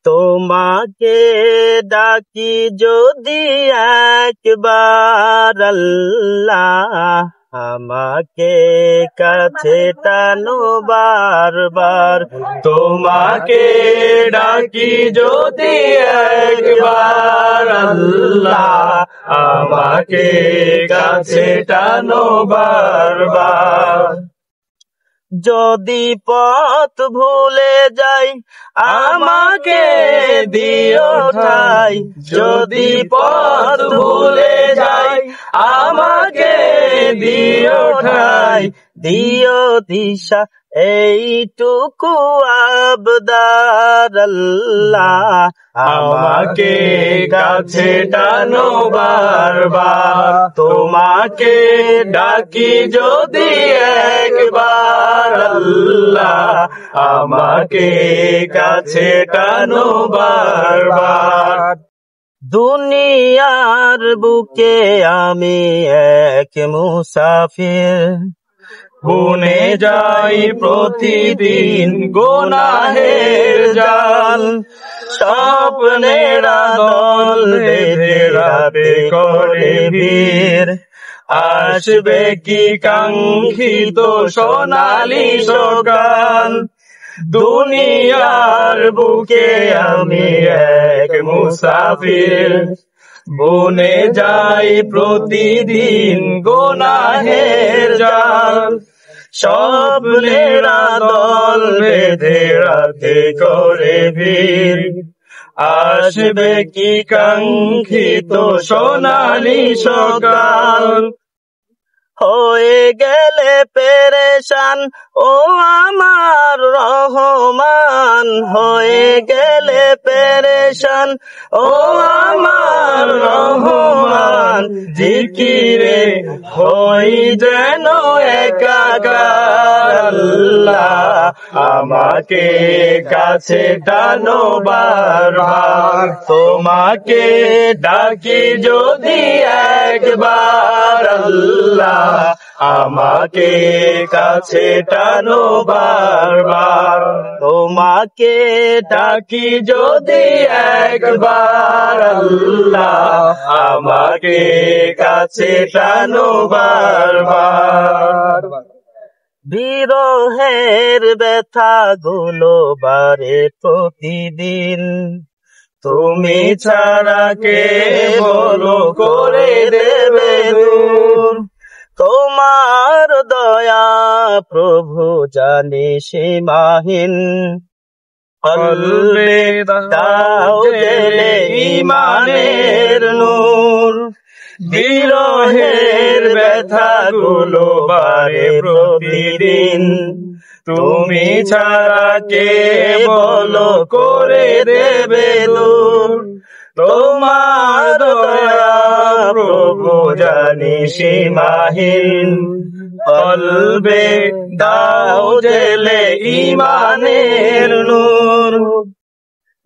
তোমাকে ডাকি যদি একবার আল্লাহ, আমাকে কাছে টানো বারবার। তোমাকে ডাকি যদি একবার আল্লাহ, আমাকে কাছে টানো বারবার। যদি পথ ভুলে যাই আমাকে দিও ঠাই, যদি পথ ভুলে যাই আমাকে দিও ঠাই। দিও দিশা এইটুকু আবদার আল্লাহ, আমাকে কাছে টানো বারবার। তোমাকে ডাকি যদি একবার আল্লাহ, আমাকে কাছে টানো বারবার। দুনিয়ার বুকে আমি এক মুসাফির, বুনে যাই প্রতিদিন গুনাহের জাল। স্বপ্নেরা দল বেঁধে রাতে করে ভিড়, আসবে কি কাঙ্ক্ষিত সোনালি সকাল। দুনিয়ার বুকে আমি এক মুসাফির, বুনে যাই প্রতিদিন গুনাহের জাল। স্বপ্নেরা দল বেঁধে রাতে করে ভিড়, আসবে কি কাঙ্ক্ষিত সোনালি সকাল। হয়ে গেলে পেরেশান ও আমার রহমান, হয়ে গেলে পেরেশান ও আমার রহমান। জিকিরে হই যেন একাকার আল্লাহ, আমাকে কাছে টানো বারবার। তোমাকে ডাকি যদি একবার আল্লাহ, আমাকে কাছে টানো বারবার। তোমাকে ডাকি যদি একবার আল্লাহ, আমাকে কাছে টানো বারবার। বিরহের ব্যথা গুলো বারে প্রতিদিন, তুমি ছাড়া কে বলো করে দেবে দূর। তোমার দয়া প্রভু জানি সীমাহীন, কলবে দাও জেলে ঈমানের নূর। বিরহের ব্যথা গুলো বারে প্রতিদিন, তুমি ছাড়া কে বলো করে দেবে দূর। তোমার দয়া প্রভু জানি সীমাহীন, কলবে দাও জেলে ঈমানের নূর।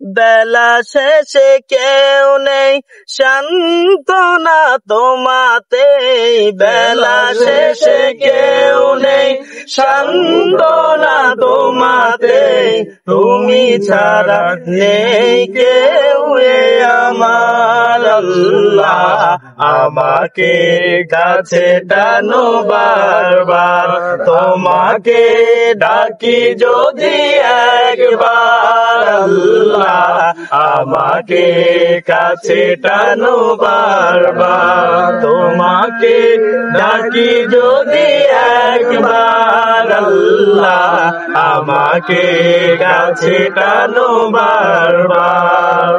বেলা শেষে কেউ নেই সান্ত্বনা তোমাতে, বেলা শেষে কেউ নেই সান্ত্বনা তোমাতে। তুমি ছাড়া নেই কেউ আমার আল্লাহ, আমাকে কাছে টানো বারবার। তোমাকে ডাকি যদি একবার আল্লাহ, আমাকে কাছে টানো বারবার। তোমাকে ডাকি যদি একবার আল্লাহ, আমাকে কাছে টানো বারবার।